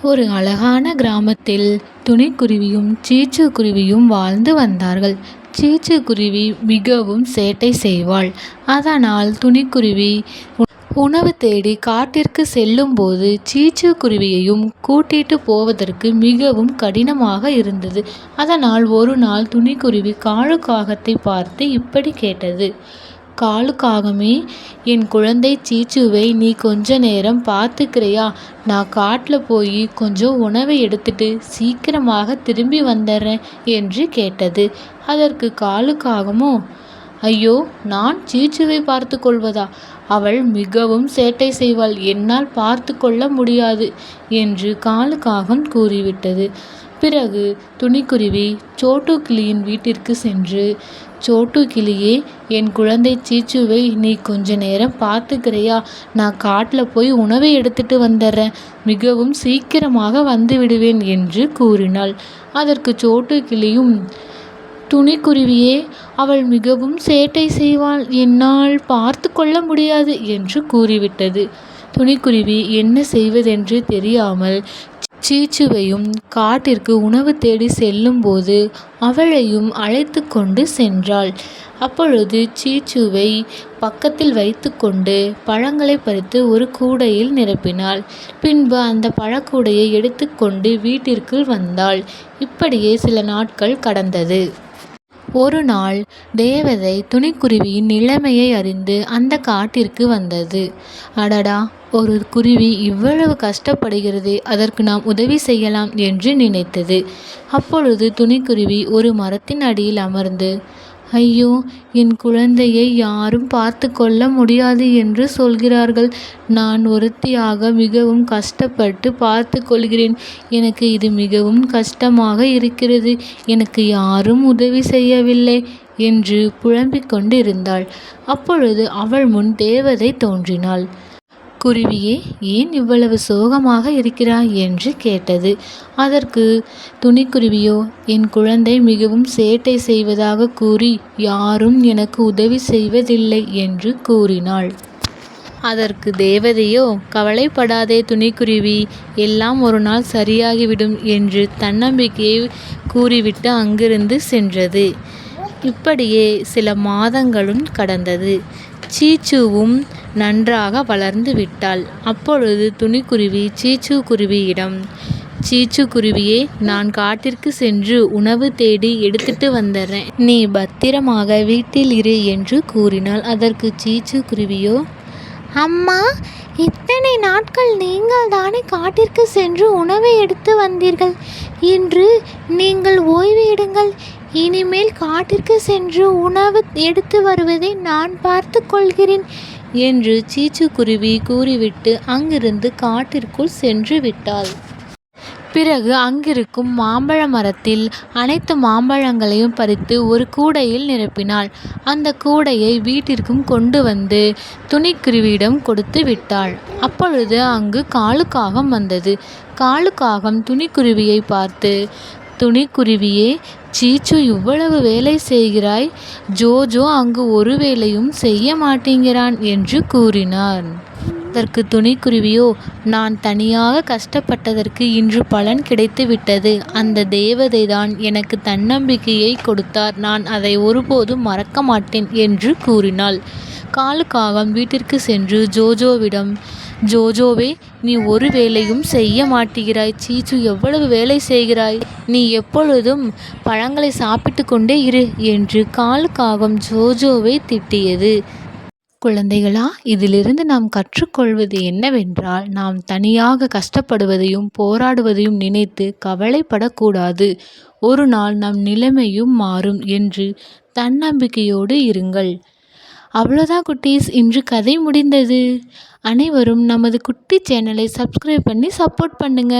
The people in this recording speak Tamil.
ஒரு அழகான கிராமத்தில் துணிக்குருவியும் சீச்சு குருவியும் வாழ்ந்து வந்தார்கள். சீச்சு குருவி மிகவும் சேட்டை செய்வாள். அதனால் துணிக்குருவி உணவு தேடி காட்டிற்கு செல்லும்போது சீச்சு குருவியையும் கூட்டிட்டு போவதற்கு மிகவும் கடினமாக இருந்தது. அதனால் ஒரு நாள் துணிக்குருவி காகத்தை பார்த்து இப்படி கேட்டது: காகமே, என் குழந்தை சீச்சுவை நீ கொஞ்ச நேரம் பார்த்துக்கிறியா? நான் காட்டில் போய் கொஞ்சம் உணவை எடுத்துட்டு சீக்கிரமாக திரும்பி வந்துடுறேன் என்று கேட்டது. அதற்கு காகமோ, ஐயோ, நான் சீச்சுவை பார்த்து கொள்வதா? அவள் மிகவும் சேட்டை செய்வாள், என்னால் பார்த்து கொள்ள முடியாது என்று காகம் கூறிவிட்டது. பிறகு துணிக்குருவி சோட்டு கிளியின் வீட்டிற்கு சென்று, சோட்டு கிளியே, என் குழந்தை சீச்சுவை நீ கொஞ்ச நேரம் பார்த்துக்கிறியா? நான் காட்டில் போய் உணவை எடுத்துட்டு வந்துடுறேன், மிகவும் சீக்கிரமாக வந்து விடுவேன் என்று கூறினாள். அதற்கு சோட்டு கிளியும், துணிக்குருவியே, அவள் மிகவும் சேட்டை செய்வாள், என்னால் பார்த்து கொள்ள முடியாது என்று கூறிவிட்டது. துணிக்குருவி என்ன செய்வதென்று தெரியாமல் சீச்சுவையும் காட்டிற்கு உணவு தேடி செல்லும்போது அவளையும் அழைத்து கொண்டு சென்றாள். அப்பொழுது சீச்சுவை பக்கத்தில் வைத்து கொண்டு பழங்களை பறித்து ஒரு கூடையில் நிரப்பினாள். பின்பு அந்த பழக்கூடையை எடுத்துக்கொண்டு வீட்டிற்குள் வந்தாள். இப்படியே சில நாட்கள் கடந்தது. ஒரு நாள் தேவதை துணிக்குருவியின் நிலைமையை அறிந்து அந்த காட்டிற்கு வந்தது. அடடா, ஒரு குருவி இவ்வளவு கஷ்டப்படுகிறதே, அதற்கு நாம் உதவி செய்யலாம் என்று நினைத்தது. அப்பொழுது துணிக்குருவி ஒரு மரத்தின் அடியில் அமர்ந்து, ஐயோ, என் குழந்தையை யாரும் பார்த்து கொள்ள முடியாது என்று சொல்கிறார்கள். நான் ஒருத்தியாக மிகவும் கஷ்டப்பட்டு பார்த்து கொள்கிறேன். எனக்கு இது மிகவும் கஷ்டமாக இருக்கிறது. எனக்கு யாரும் உதவி செய்யவில்லை என்று புலம்பிக் கொண்டிருந்தாள். அப்பொழுது அவள் முன் தேவதை தோன்றினாள். குருவியே, ஏன் இவ்வளவு சோகமாக இருக்கிறாய் என்று கேட்டது. அதற்கு துணிக்குருவியோ, என் குழந்தை மிகவும் சேட்டை செய்வதாக கூறி யாரும் எனக்கு உதவி செய்வதில்லை என்று கூறினாள். அதற்கு தேவதையோ, கவலைப்படாதே துணிக்குருவி, எல்லாம் ஒரு நாள் சரியாகிவிடும் என்று தன்னம்பிக்கையை கூறிவிட்டு அங்கிருந்து சென்றது. இப்படியே சில மாதங்களும் கடந்தது. சீச்சுவும் நன்றாக வளர்ந்து விட்டாள். அப்பொழுது துணிக்குருவி சீச்சு குருவியிடம், சீச்சு குருவியே, நான் காட்டிற்கு சென்று உணவு தேடி எடுத்துட்டு வந்துடுறேன், நீ பத்திரமாக வீட்டில் இரு என்று கூறினாள். அதற்கு சீச்சு குருவியோ, அம்மா, இத்தனை நாட்கள் நீங்கள் தானே காட்டிற்கு சென்று உணவை எடுத்து வந்தீர்கள். இன்று நீங்கள் ஓய்வு எடுங்கள். இனிமேல் காட்டிற்கு சென்று உணவு எடுத்து வருவதை நான் பார்த்து கொள்கிறேன் என்று சீச்சு குருவி கூறிவிட்டு அங்கிருந்து காட்டிற்குள் சென்று விட்டாள். பிறகு அங்கிருக்கும் மாம்பழ மரத்தில் அனைத்து மாம்பழங்களையும் பறித்து ஒரு கூடையில் நிரப்பினாள். அந்த கூடையை வீட்டிற்கும் கொண்டு வந்து துணிக்குருவியிடம் கொடுத்து விட்டாள். அப்பொழுது அங்கு காகம் வந்தது. காகம் துணிக்குருவியை பார்த்து, துணிக்குருவியே, சீச்சு இவ்வளவு வேலை செய்கிறாய், ஜோஜோ அங்கு ஒரு வேலையும் செய்ய மாட்டேங்கிறான் என்று கூறினான். அதற்கு துணிக்குருவியோ, நான் தனியாக கஷ்டப்பட்டதற்கு இன்று பலன் கிடைத்து விட்டது. அந்த தேவதை தான் எனக்கு தன்னம்பிக்கையை கொடுத்தார். நான் அதை ஒருபோதும் மறக்க மாட்டேன் என்று கூறினாள். காகம் வீட்டிற்கு சென்று ஜோஜோவிடம், ஜோஜோவே, நீ ஒரு வேலையும் செய்ய மாட்டேங்கிறாய். சீச்சு எவ்வளவு வேலை செய்கிறாய். நீ எப்பொழுதும் பழங்களை சாப்பிட்டு கொண்டே இரு என்று காகம் ஜோஜோவை திட்டியது. குழந்தைகளா, இதிலிருந்து நாம் கற்றுக்கொள்வது என்னவென்றால், நாம் தனியாக கஷ்டப்படுவதையும் போராடுவதையும் நினைத்து கவலைப்படக்கூடாது. ஒரு நாள் நம் நிலைமையும் மாறும் என்று தன்னம்பிக்கையோடு இருங்கள். அவ்வளோதான் குட்டீஸ், இன்று கதை முடிந்தது. அனைவரும் நமது குட்டி சேனலை சப்ஸ்கிரைப் பண்ணி சப்போர்ட் பண்ணுங்க.